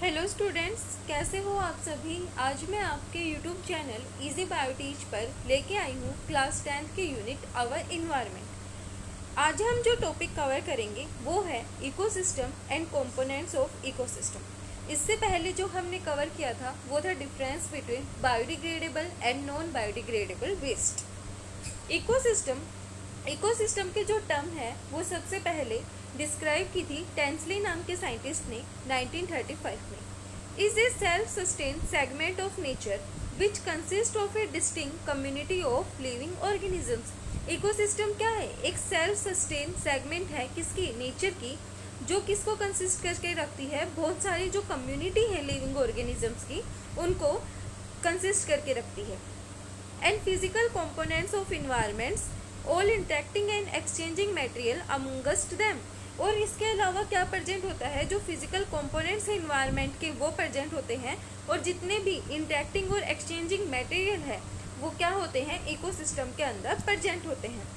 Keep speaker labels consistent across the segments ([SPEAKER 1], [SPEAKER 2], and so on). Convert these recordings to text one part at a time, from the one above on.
[SPEAKER 1] Hello students, कैसे हो आप सभी। आज मैं आपके यूट्यूब चैनल इजी बायोटीच पर लेके आई हूँ क्लास 10th के यूनिट आवर इन्वायरमेंट। आज हम जो टॉपिक कवर करेंगे वो है ecosystem and components of ecosystem. इससे पहले जो हमने कवर किया था वो था difference between biodegradable and non biodegradable waste. Ecosystem के जो टर्म है वो सबसे पहले डिस्क्राइब की थी टेंसली नाम के साइंटिस्ट ने 1935 में। Is a self sustain segment of nature which consist of A distinct community of living organisms. Ecosystem क्या है? एक सेल्फ सस्टेन सेगमेंट है किसकी? नेचर की, जो किसको कंसिस्ट करके रखती है? बहुत सारी जो कम्युनिटी है लिविंग ऑर्गेनिजम्स की, उनको कंसिस्ट करके रखती है। And physical components of environments all interacting and exchanging material amongst them। और इसके अलावा क्या प्रेजेंट होता है? जो फिजिकल कंपोनेंट्स हैं इन्वायरमेंट के वो प्रेजेंट होते हैं, और जितने भी इंटरेक्टिंग और एक्सचेंजिंग मटेरियल है वो क्या होते हैं? इकोसिस्टम के अंदर प्रेजेंट होते हैं।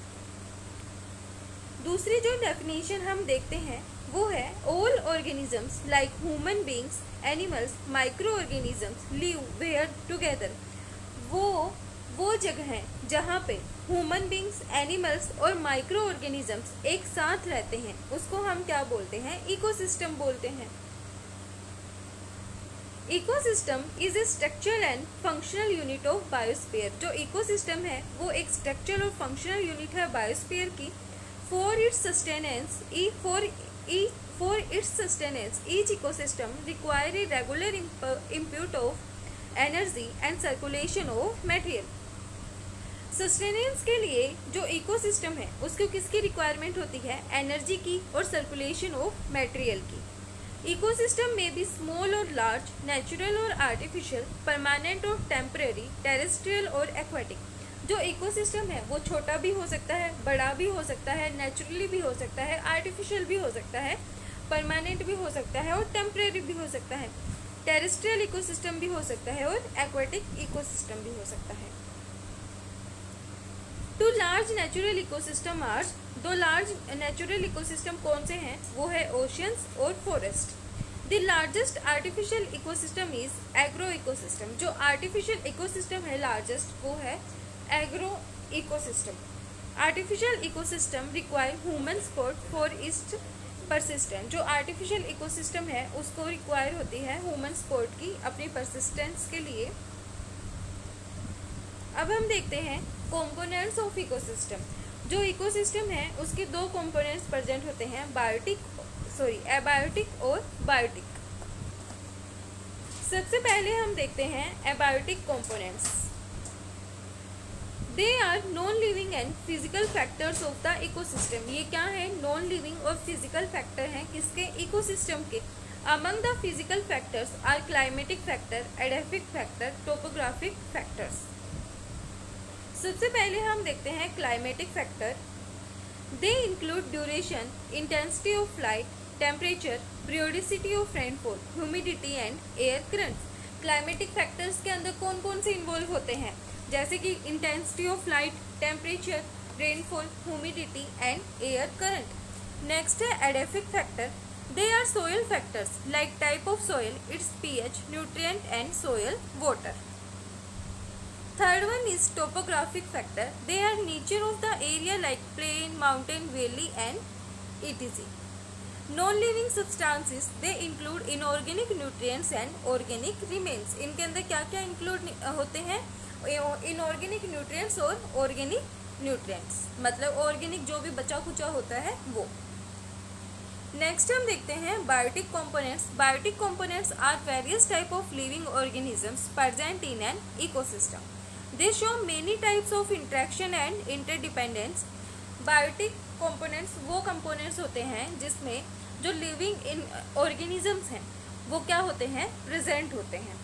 [SPEAKER 1] दूसरी जो डेफिनेशन हम देखते हैं वो है all organisms like human beings, animals, micro organisms live where together. वो जगह है जहाँ पे ह्यूमन बींग्स, एनिमल्स और माइक्रो ऑर्गेनिजम्स एक साथ रहते हैं, उसको हम क्या बोलते हैं? इकोसिस्टम बोलते हैं। Ecosystem is a structural and functional unit of biosphere. जो इकोसिस्टम है वो एक स्ट्रक्चरल और फंक्शनल यूनिट है बायोस्फीयर की। For its sustenance each ecosystem require a regular input of energy and circulation of material. Sustenance के लिए जो इकोसिस्टम है उसको किसकी रिक्वायरमेंट होती है? एनर्जी की और सर्कुलेशन ऑफ मटेरियल की। इकोसिस्टम में भी स्मॉल और लार्ज, नेचुरल और आर्टिफिशियल, परमानेंट और टेम्परेरी, टेरेस्ट्रियल और एक्वाटिक। जो इकोसिस्टम है वो छोटा भी हो सकता है, बड़ा भी हो सकता है, नेचुरली भी हो सकता है, आर्टिफिशियल भी हो सकता है, परमानेंट भी हो सकता है और टेम्परेरी भी हो सकता है। टेरेस्ट्रियल इकोसिस्टम भी हो सकता है और एक्वाटिक इकोसिस्टम भी हो सकता है। Two large natural ecosystem are, दो लार्ज नेचुरल इकोसिस्टम कौन से हैं? वो है ओशियंस और forest. The largest artificial ecosystem is agro ecosystem. जो आर्टिफिशियल इकोसिस्टम है लार्जेस्ट वो है agro ecosystem. Artificial ecosystem require human support for its persistence. जो आर्टिफिशियल इकोसिस्टम है उसको रिक्वायर होती है ह्यूमन सपोर्ट की अपनी परसिस्टेंस के लिए। अब हम देखते हैं कंपोनेंट्स ऑफ इकोसिस्टम। जो इकोसिस्टम है उसके दो कंपोनेंट्स प्रेजेंट होते हैं, एबायोटिक और बायोटिक। सबसे पहले हम देखते हैं abiotic components. They are non living and physical factors of the ecosystem. ये क्या है? नॉन लिविंग और फिजिकल फैक्टर हैं किसके? इकोसिस्टम के। Among the physical factors are climatic factor, edaphic factor, topographic factors. सबसे पहले हम देखते हैं climatic factor. They include duration, intensity of light, temperature, periodicity of rainfall, humidity and air currents. Climatic factors के अंदर कौन कौन से इन्वॉल्व होते हैं? जैसे कि intensity of light, temperature, rainfall, humidity and air current. Next है edaphic factor. They are soil factors like type of soil, its pH, nutrient and soil water. Third one is topographic factor. They are nature of the area like plain, mountain, valley and etc. Non-living substances, they include inorganic nutrients and organic remains. इनके अंदर क्या क्या include होते हैं? Inorganic nutrients और organic nutrients, मतलब organic जो भी बचा खुचा होता है वो। नेक्स्ट हम देखते हैं biotic components. Biotic components are various type of living organisms present in an ecosystem. They show many types of interaction and interdependence. Biotic components वो कंपोनेंट्स होते हैं जिसमें जो लिविंग इन ऑर्गेनिजम्स हैं वो क्या होते हैं? प्रेजेंट होते हैं।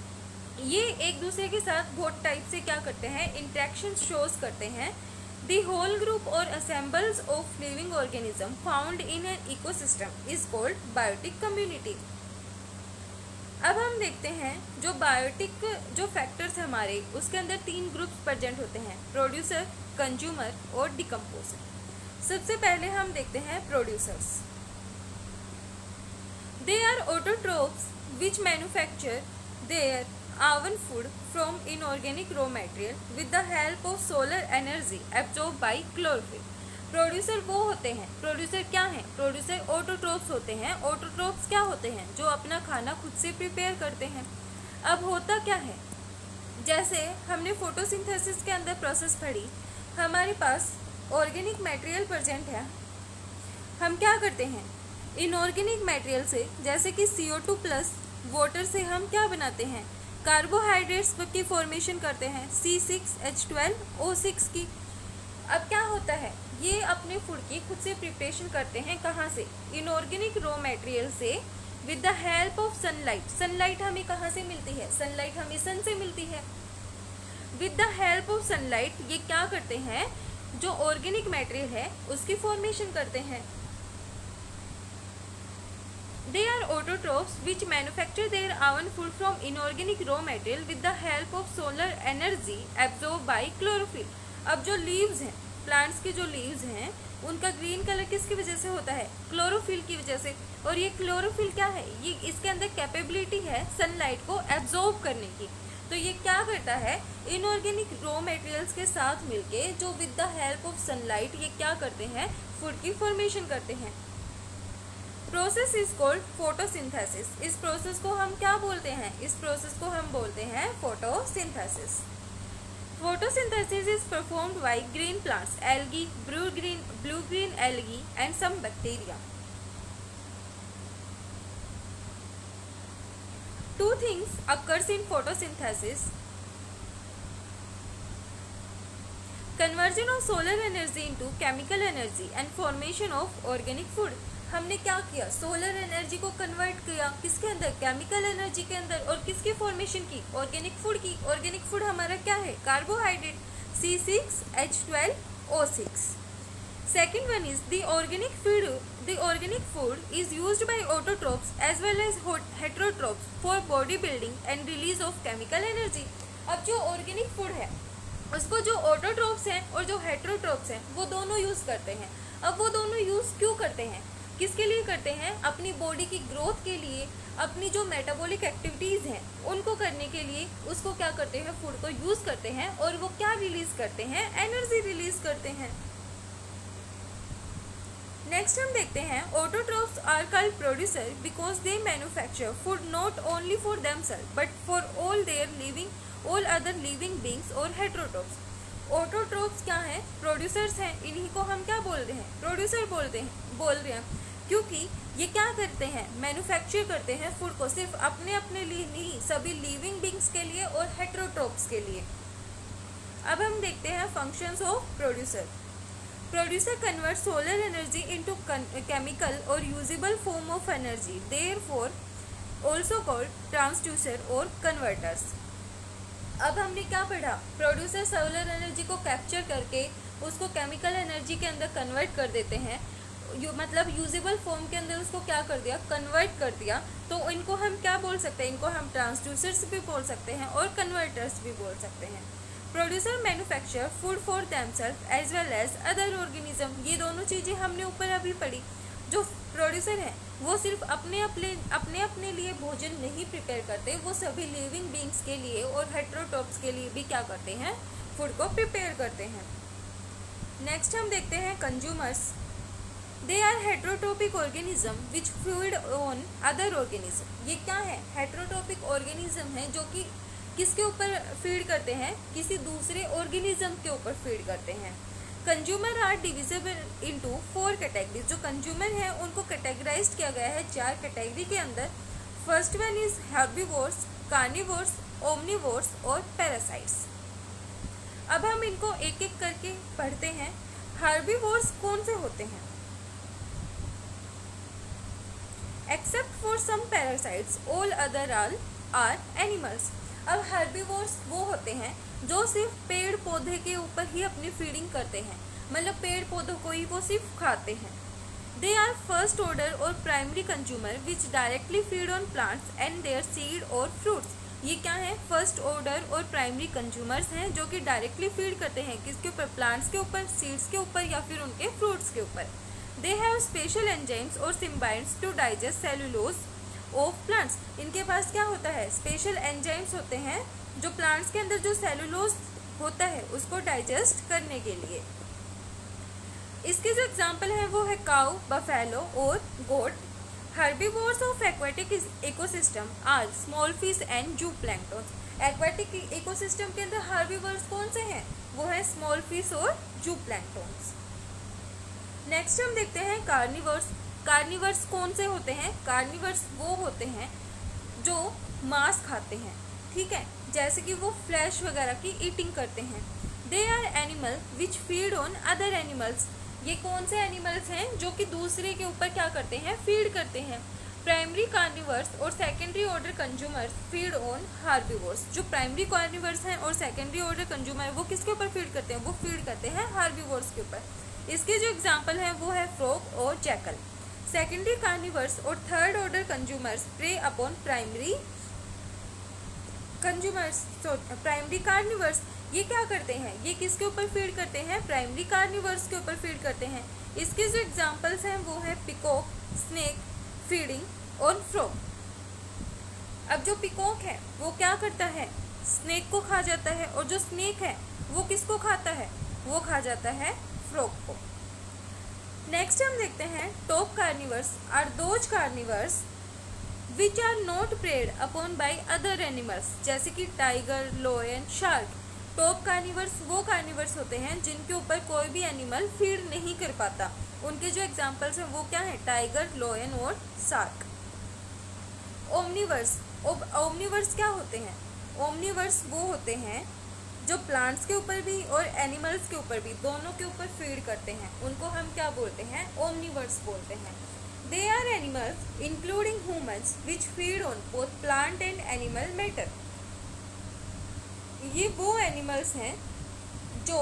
[SPEAKER 1] ये एक दूसरे के साथ बहुत टाइप से क्या करते हैं? इंटरेक्शन शोज करते हैं। The whole group or assembles of living organism found in an ecosystem is called biotic community. अब हम देखते हैं जो बायोटिक जो फैक्टर्स हमारे उसके अंदर तीन ग्रुप्स प्रेजेंट होते हैं, प्रोड्यूसर, कंज्यूमर और डिकम्पोजर। सबसे पहले हम देखते हैं producers. They are autotrophs which manufacture their own food from inorganic raw material with the help of solar energy absorbed by chlorophyll. Producer वो होते हैं, प्रोड्यूसर क्या हैं? प्रोड्यूसर ऑटोट्रोप्स होते हैं। ऑटोट्रोप्स क्या होते हैं? जो अपना खाना खुद से प्रिपेयर करते हैं। अब होता क्या है, जैसे हमने फोटोसिंथेसिस के अंदर प्रोसेस पढ़ी, हमारे पास ऑर्गेनिक मटेरियल प्रेजेंट है। हम क्या करते हैं, इनऑर्गेनिक मटेरियल से, जैसे कि CO2 प्लस वाटर से हम क्या बनाते हैं, कार्बोहाइड्रेट्स की फॉर्मेशन करते हैं, C6H12O6 की। अब क्या होता है, ये अपने फूड की खुद से प्रिपरेशन करते हैं। कहाँ से? इनऑर्गेनिक रॉ मटेरियल से with the help of sunlight. Sunlight हमें कहाँ से मिलती है? सनलाइट हमें सन से मिलती है। With the help of sunlight ये क्या करते हैं, जो ऑर्गेनिक मटेरियल है उसकी फॉर्मेशन करते हैं। They are autotrophs which manufacture their own food from inorganic raw material with the help of solar energy absorbed by chlorophyll. अब जो लीव्स हैं, प्लांट्स के जो लीव्स हैं, उनका ग्रीन कलर किसकी वजह से होता है? क्लोरोफिल की वजह से। और ये क्लोरोफिल क्या है? ये इसके अंदर कैपेबिलिटी है सनलाइट को एब्जॉर्ब करने की। तो ये क्या करता है, इनऑर्गेनिक रॉ मटेरियल्स के साथ मिलके जो with the help of sunlight ये क्या करते हैं, फूड की फॉर्मेशन करते हैं। Process is called photosynthesis. इस प्रोसेस को हम क्या बोलते हैं? इस प्रोसेस को हम बोलते हैं photosynthesis. Photosynthesis is performed by green plants, algae, blue green algae and some bacteria. Two things occurs in photosynthesis: conversion of solar energy into chemical energy and formation of organic food. हमने क्या किया, solar energy को convert किया किसके अंदर? Chemical energy के अंदर। और किसकी फॉर्मेशन की? ऑर्गेनिक फूड की। ऑर्गेनिक फूड हमारा क्या है? Carbohydrate, C6H12O6। Second one is the organic food. The organic food is used by autotrophs as well as heterotrophs for body building and release of chemical energy. अब जो organic food है उसको जो autotrophs हैं और जो हेटेरोट्रोप्स हैं वो दोनों यूज़ करते हैं। अब वो दोनों यूज़ क्यों करते हैं? किसके लिए करते हैं? अपनी बॉडी की ग्रोथ के लिए, अपनी जो मेटाबॉलिक एक्टिविटीज़ हैं उनको करने के लिए उसको क्या करते हैं, फूड को यूज़ करते हैं। और वो क्या रिलीज़ करते हैं? एनर्जी रिलीज़ करते हैं। नेक्स्ट हम देखते हैं, autotrophs are called producer because they manufacture food not only for themselves but for all other living beings और हेटेरोट्रोफ्स। ऑटोट्रोफ्स क्या हैं? प्रोड्यूसर्स हैं। इन्हीं को हम क्या बोल रहे हैं? प्रोड्यूसर बोल रहे हैं क्योंकि ये क्या करते हैं? मैन्युफैक्चर करते हैं फूड को सिर्फ अपने लिए नहीं, सभी लिविंग बींग्स के लिए और हेटेरोट्रोफ्स के लिए। अब हम देखते हैं functions of producer. Producer converts solar energy into chemical or usable form of energy, therefore also called transducer और converters। अब हमने क्या पढ़ा? प्रोड्यूसर सोलर एनर्जी को कैप्चर करके उसको केमिकल एनर्जी के अंदर कन्वर्ट कर देते हैं, मतलब यूजेबल फॉर्म के अंदर उसको क्या कर दिया? कन्वर्ट कर दिया। तो इनको हम क्या बोल सकते हैं? इनको हम ट्रांसड्यूसर्स भी बोल सकते हैं और कन्वर्टर्स भी बोल सकते हैं। Producer manufacture food for themselves as well as other organism. ये दोनों चीज़ें हमने ऊपर अभी पढ़ी। जो प्रोड्यूसर हैं वो सिर्फ अपने लिए भोजन नहीं प्रिपेयर करते, वो सभी लिविंग बींग्स के लिए और हेटेरोट्रोप्स के लिए भी क्या करते हैं? फूड को प्रिपेयर करते हैं। नेक्स्ट हम देखते हैं consumers. They are heterotrophic organism which feed on other organism. ये क्या है? हेटेरोट्रोपिक ऑर्गेनिज्म है जो कि किसके ऊपर फीड करते हैं? किसी दूसरे ऑर्गेनिज्म के ऊपर फीड करते हैं। Consumer are divisible into 4 categories. जो कंज्यूमर हैं उनको कैटेगराइज किया गया है 4 कैटेगरी के अंदर। First one is herbivores, carnivores, omnivores और पैरासाइट्स। अब हम इनको एक एक करके पढ़ते हैं। हर्बीवोर्स कौन से होते हैं? Except for some parasites all other are animals. अब हर्बीवोर्स वो होते हैं जो सिर्फ पेड़ पौधे के ऊपर ही अपनी फीडिंग करते हैं, मतलब पेड़ पौधों को ही वो सिर्फ खाते हैं। दे आर फर्स्ट ऑर्डर और primary consumer which directly feed on plants and there seed और फ्रूट्स। ये क्या है? फर्स्ट ऑर्डर और प्राइमरी कंज्यूमर्स हैं जो कि डायरेक्टली फीड करते हैं किसके ऊपर? प्लांट्स के ऊपर, सीड्स के ऊपर या फिर उनके फ्रूट्स के ऊपर। दे हैव स्पेशल एंजाइम्स और symbionts to digest cellulose of plants, इनके पास क्या होता है, स्पेशल एंजाइम्स होते हैं जो प्लांट्स के अंदर जो सेलुलोज होता है उसको डाइजेस्ट करने के लिए। इसके जो एग्जाम्पल हैं वो है काउ, बफेलो और goat. Herbivores of aquatic ecosystem are small fish and zooplankton. Aquatic ecosystem के अंदर हर्बीवोर्स कौन से हैं, वो है स्मॉल फिश और जू प्लैंक्टन्स। नेक्स्ट हम देखते हैं कार्निवर्स। कार्निवर्स कौन से होते हैं, कार्निवर्स वो होते हैं जो मांस खाते हैं, ठीक है, जैसे कि वो फ्लैश वगैरह की ईटिंग करते हैं। They are animal which feed on other animals. ये कौन से एनिमल्स हैं जो कि दूसरे के ऊपर क्या करते हैं, फीड करते हैं। प्राइमरी कार्निवर्स और secondary order consumers feed on herbivores. जो प्राइमरी कार्निवर्स हैं और सेकेंडरी ऑर्डर कंज्यूमर वो किसके ऊपर फीड करते हैं, वो फीड करते हैं हार्बीवोर्स के ऊपर। इसके जो एग्जाम्पल हैं वो है फ्रॉग और जैकल। सेकेंडरी कार्निवर्स और third order consumers prey upon primary consumers. Primary carnivores ये क्या करते हैं, ये किसके ऊपर फीड करते हैं, प्राइमरी कार्निवर्स के ऊपर फीड करते हैं। इसके जो एग्जांपल्स हैं वो है पिकॉक, स्नेक, फीडिंग और फ्रॉग। अब जो पिकॉक है वो क्या करता है, स्नेक को खा जाता है, और जो स्नेक है वो किसको खाता है, वो खा जाता है फ्रॉग को। नेक्स्ट हम देखते हैं top carnivores are those carnivores which are not preyed upon by other animals, जैसे कि tiger, lion, shark. Top carnivores वो कार्निवर्स होते हैं जिनके ऊपर कोई भी एनिमल फीड नहीं कर पाता। उनके जो एग्जांपल्स हैं वो क्या है, टाइगर, लोयन और शार्क। ओमनिवर्स, ओमनिवर्स क्या होते हैं, ओमनिवर्स वो होते हैं जो प्लांट्स के ऊपर भी और एनिमल्स के ऊपर भी, दोनों के ऊपर फीड करते हैं, उनको हम क्या बोलते हैं, ओमनिवर्स बोलते हैं। They are animals including humans which feed on both plant and animal matter. ये वो एनिमल्स हैं जो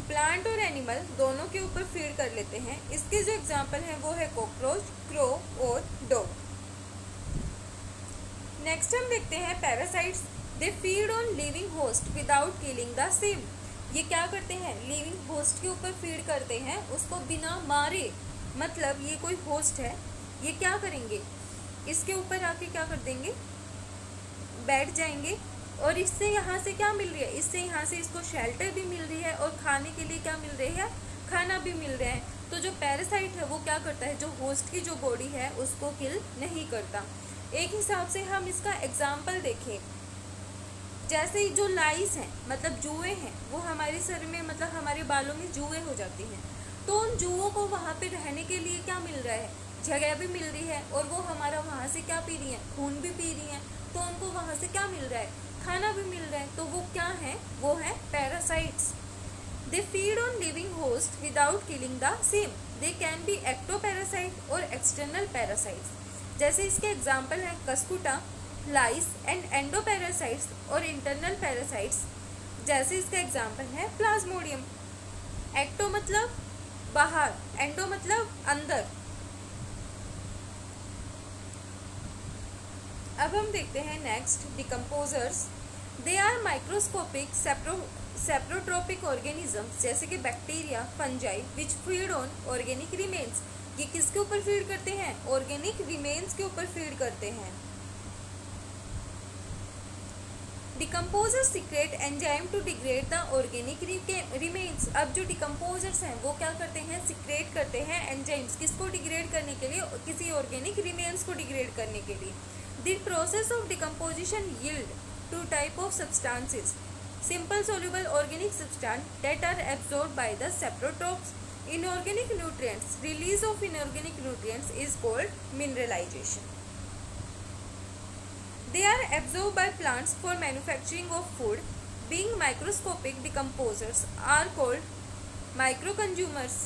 [SPEAKER 1] प्लांट और एनिमल दोनों के ऊपर फीड कर लेते हैं। इसके जो एग्जाम्पल हैं वो है कॉकरोच, क्रो और डॉग। नेक्स्ट हम देखते हैं parasites. They feed on living host without killing the same. ये क्या करते हैं, लिविंग होस्ट के ऊपर फीड करते हैं, उसको बिना मारे। मतलब ये कोई होस्ट है, ये क्या करेंगे, इसके ऊपर आके क्या कर देंगे, बैठ जाएंगे, और इससे यहाँ से क्या मिल रही है, इससे यहाँ से इसको शेल्टर भी मिल रही है और खाने के लिए क्या मिल रही है, खाना भी मिल रहा है। तो जो पैरासाइट है वो क्या करता है, जो होस्ट की जो बॉडी है उसको किल नहीं करता। एक हिसाब से हम इसका एग्जाम्पल देखें, जैसे जो लाइस हैं, मतलब जुए हैं, वो हमारे सर में, मतलब हमारे बालों में जुए हो जाती हैं, तो उन जुओं को वहाँ पे रहने के लिए क्या मिल रहा है, जगह भी मिल रही है, और वो हमारा वहाँ से क्या पी रही हैं, खून भी पी रही हैं, तो उनको वहाँ से क्या मिल रहा है, खाना भी मिल रहा है। तो वो क्या है, वो है parasites. They feed on living host without killing the same. They can be ectoparasite और एक्सटर्नल पैरासाइट्स। जैसे इसके एग्जाम्पल हैं कस्कुटा, लाइस एंड एंडोपैरासाइट्स और इंटरनल पैरासाइट्स। जैसे इसका एग्जाम्पल है प्लाज्मोडियम। एक्टो मतलब बाहर, एंडो मतलब अंदर। अब हम देखते हैं next decomposers. They are microscopic saprotrophic organisms, जैसे कि bacteria, fungi which feed on organic remains. ये किसके ऊपर फीड करते हैं, ऑर्गेनिक रिमेन्स के ऊपर फीड करते हैं। Decomposers secrete enzyme to degrade the organic remains. अब जो डिकम्पोजर्स हैं वो क्या करते हैं, सीक्रेट करते हैं एंजाइम्स, किसको डिग्रेड करने के लिए, किसी ऑर्गेनिक रिमेन्स को डिग्रेड करने के लिए। The process of decomposition yield two type of substances: simple soluble organic substance that are absorbed by the saprotropes. Inorganic nutrients, release of inorganic nutrients is called mineralization. They are absorbed by plants for manufacturing of food. Being microscopic, decomposers are called microconsumers.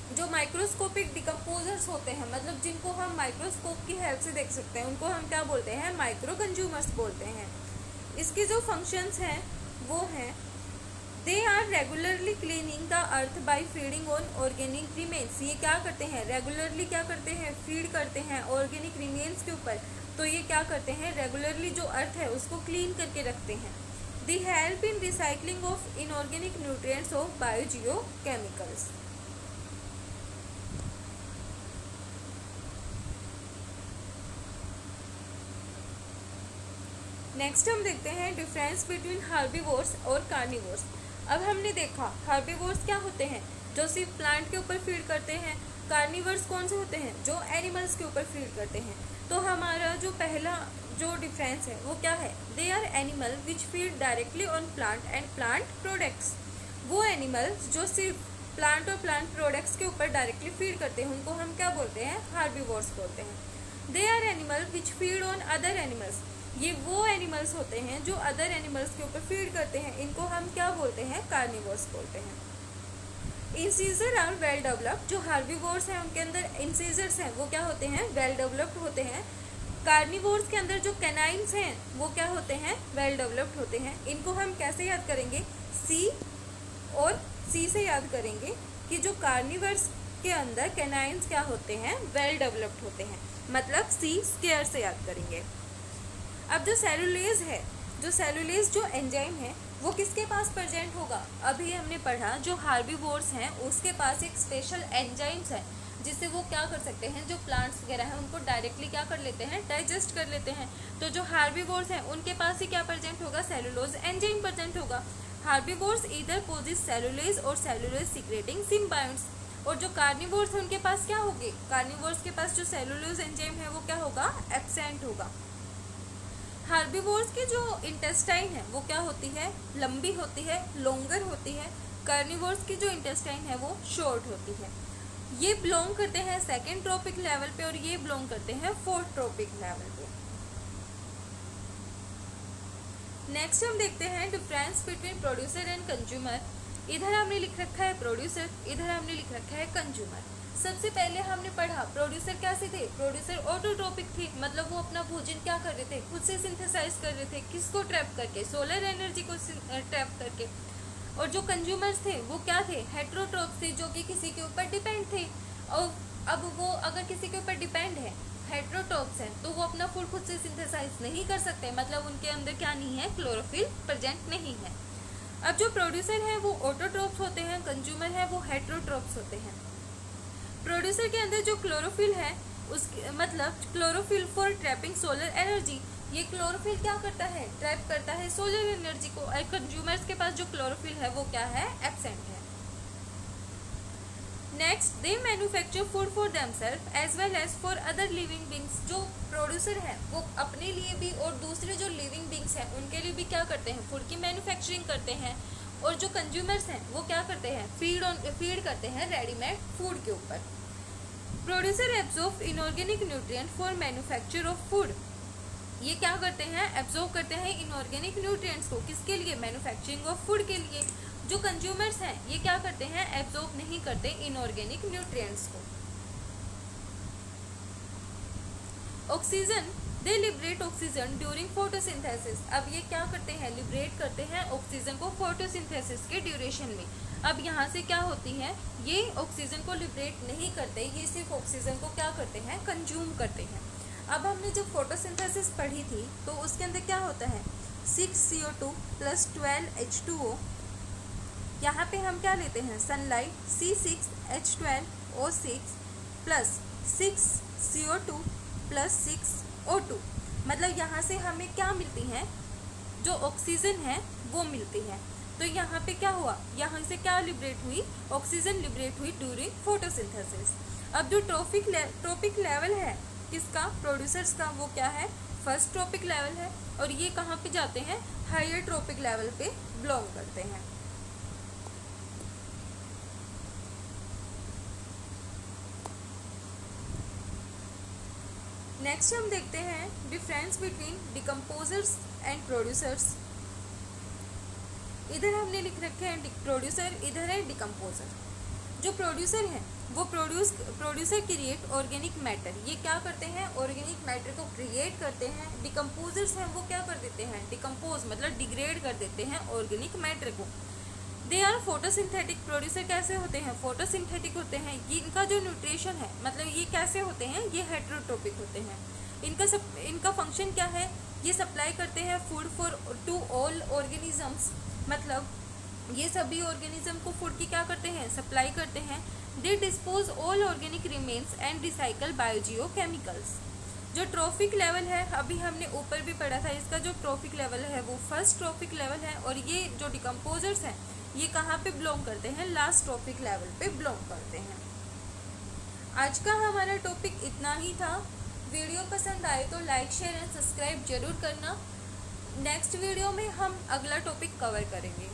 [SPEAKER 1] जो microscopic decomposers होते हैं, मतलब जिनको हम microscope की help से देख सकते हैं, उनको हम क्या बोलते हैं, माइक्रो कंज्यूमर्स बोलते हैं। इसके जो फंक्शंस हैं वो हैं, they are regularly cleaning the earth by feeding on organic remains. ये क्या करते हैं, रेगुलरली क्या करते हैं, फीड करते हैं ऑर्गेनिक रिमेन्स के ऊपर। तो ये क्या करते हैं, रेगुलरली जो अर्थ है उसको क्लीन करके रखते हैं। They help in recycling of inorganic nutrients of biogeochemicals. Next हम देखते हैं डिफरेंस बिटवीन हार्बीवोर्स और कार्निवोर्स। अब हमने देखा हार्बीवोर्स क्या होते हैं, जो सिर्फ प्लांट के ऊपर फीड करते हैं। कार्निवर्स कौन से होते हैं, जो एनिमल्स के ऊपर फीड करते हैं। तो हमारा जो पहला जो डिफरेंस है वो क्या है, they are animal which feed directly on plant and plant products. वो एनिमल्स जो सिर्फ प्लांट और प्लांट प्रोडक्ट्स के ऊपर डायरेक्टली फीड करते हैं उनको हम क्या बोलते हैं, हार्बीवोर्स बोलते हैं। They are animal which feed on other animals. ये वो एनिमल्स होते हैं जो अदर एनिमल्स के ऊपर फीड करते हैं, इनको हम क्या बोलते हैं, कार्निवोर्स बोलते हैं। Incisors are well developed. जो हार्बीवोर्स हैं उनके अंदर इंसीजर्स हैं वो क्या होते हैं, वेल डेवलप्ड होते हैं। कार्निवोर्स के अंदर जो कैनाइन्स हैं वो क्या होते हैं, वेल डेवलप्ड होते हैं। इनको हम कैसे याद करेंगे, सी और सी से याद करेंगे कि जो कार्निवर्स के अंदर कैनाइन्स क्या होते हैं, वेल डेवलप्ड होते हैं, मतलब सी स्क्वायर से याद करेंगे। अब जो सेलुलेज है, जो सेलुलेज जो एंजाइम है वो किसके पास प्रेजेंट होगा, अभी हमने पढ़ा जो हार्बीवोर्स हैं उसके पास एक स्पेशल एंजाइम्स है जिससे वो क्या कर सकते हैं, जो प्लांट्स वगैरह हैं उनको डायरेक्टली क्या कर लेते हैं, डाइजेस्ट कर लेते हैं। तो जो हार्बीवोर्स हैं उनके पास ही क्या प्रेजेंट होगा, सेलुलोज एंजाइम प्रेजेंट होगा। हार्बीवोर्स ईदर पोजेस सेलुलेज और सेलुलोज सीक्रेटिंग सिम्बायोट्स। और जो कार्निवोर्स हैं उनके पास क्या होगी, कार्निवोर्स के पास जो सेलुलोज एंजाइम है वो क्या होगा, एब्सेंट होगा। हार्बीवोर्स की जो इंटेस्टाइन है वो क्या होती है, लंबी होती है, लॉन्गर होती है। कार्निवोर्स की जो इंटेस्टाइन है वो शॉर्ट होती है। ये बिलोंग करते हैं सेकेंड ट्रॉपिक लेवल पे और ये बिलोंग करते हैं फोर्थ ट्रॉपिक लेवल पे। नेक्स्ट हम देखते हैं difference between producer and consumer. इधर हमने लिख रखा है प्रोड्यूसर, इधर हमने लिख रखा है कंज्यूमर। सबसे पहले हमने पढ़ा प्रोड्यूसर कैसे थे, प्रोड्यूसर ऑटोट्रोपिक थे, मतलब वो अपना भोजन क्या कर रहे थे, खुद से सिंथेसाइज कर रहे थे, किसको ट्रैप करके, सोलर एनर्जी को ट्रैप करके। और जो कंज्यूमर्स थे वो क्या थे, हेट्रोट्रोप थे, जो कि किसी के ऊपर डिपेंड थे। और अब वो अगर किसी के ऊपर डिपेंड है, हेट्रोट्रोप्स हैं, तो वो अपना फूड खुद से सिंथेसाइज नहीं कर सकते, मतलब उनके अंदर क्या नहीं है, क्लोरोफिल प्रेजेंट नहीं है। अब जो प्रोड्यूसर है वो ऑटोट्रोप्स होते हैं, कंज्यूमर है वो हेट्रोट्रोप्स होते हैं। प्रोड्यूसर के अंदर जो क्लोरोफिल है उसके मतलब chlorophyll for trapping solar energy, ये क्लोरोफिल क्या करता है, ट्रैप करता है सोलर एनर्जी को। और कंज्यूमर्स के पास जो क्लोरोफिल है वो क्या है, एब्सेंट है। Next, they manufacture food for themselves as well as for other living beings. जो प्रोड्यूसर है वो अपने लिए भी और दूसरे जो लिविंग बींग्स हैं उनके लिए भी क्या करते हैं, फूड की मैन्युफैक्चरिंग करते हैं। और जो कंज्यूमर्स हैं वो क्या करते हैं, फीड करते हैं रेडीमेड फूड के ऊपर। Producer absorb inorganic nutrient for manufacture of food. ये क्या करते हैं, एब्जॉर्ब करते हैं इनऑर्गेनिक न्यूट्रिएंट्स को, किसके लिए, मैन्युफैक्चरिंग ऑफ फूड के लिए। जो कंज्यूमर्स हैं ये क्या करते हैं, एब्जॉर्ब नहीं करते इनऑर्गेनिक न्यूट्रिएंट्स को। ऑक्सीजन, दे लिबरेट ऑक्सीजन ड्यूरिंग फोटोसिंथेसिस। अब ये क्या करते हैं, लिबरेट करते हैं ऑक्सीजन को फोटोसिंथेसिस के ड्यूरेशन में। अब यहाँ से क्या होती है, ये ऑक्सीजन को लिबरेट नहीं करते, ये सिर्फ ऑक्सीजन को क्या करते हैं, कंज्यूम करते हैं। अब हमने जब फोटोसिंथेसिस पढ़ी थी तो उसके अंदर क्या होता है, 6CO2 + 12H2O। यहाँ पे हम क्या लेते हैं, सनलाइट C6H12O6 + 6CO2 + 6O2। मतलब यहाँ से हमें क्या मिलती हैं, जो ऑक्सीजन है वो मिलती है। तो यहाँ पे क्या हुआ, यहाँ से क्या लिबरेट हुई, ऑक्सीजन लिबरेट हुई ड्यूरिंग फोटोसिंथेसिस। अब जो ट्रॉपिक लेवल है किसका, प्रोड्यूसर्स का, वो क्या है, फर्स्ट ट्रॉपिक लेवल है। और ये कहाँ पे जाते हैं, हायर ट्रॉपिक लेवल पे बिलोंग करते हैं। नेक्स्ट हम देखते हैं difference between decomposers and producers. इधर हमने लिख रखे हैं प्रोड्यूसर, इधर है डिकम्पोजर। जो प्रोड्यूसर है वो प्रोड्यूसर क्रिएट ऑर्गेनिक मैटर, ये क्या करते हैं, ऑर्गेनिक मैटर को क्रिएट करते हैं। डिकम्पोजर्स हैं वो क्या कर देते हैं, डिकम्पोज मतलब डिग्रेड कर देते हैं ऑर्गेनिक मैटर को। दे आर फोटोसिंथेटिक, प्रोड्यूसर कैसे होते हैं, फोटोसिंथेटिक होते हैं। ये इनका जो न्यूट्रिशन है मतलब ये कैसे होते हैं, ये हेट्रोट्रोपिक होते हैं। इनका फंक्शन क्या है, ये सप्लाई करते हैं food for to all organisms, मतलब ये सभी ऑर्गेनिज्म को फूड की क्या करते हैं, सप्लाई करते हैं। They dispose all organic remains and recycle biogeochemicals. जो ट्रॉफिक लेवल है अभी हमने ऊपर भी पढ़ा था, इसका जो ट्रॉफिक लेवल है वो फर्स्ट ट्रॉफिक लेवल है, और ये जो डिकम्पोजर्स हैं ये कहाँ पे बिलोंग करते हैं, लास्ट ट्रॉफिक लेवल पे बिलोंग करते हैं। आज का हमारा टॉपिक इतना ही था। वीडियो पसंद आए तो लाइक शेयर एंड सब्सक्राइब जरूर करना। नेक्स्ट वीडियो में हम अगला टॉपिक कवर करेंगे।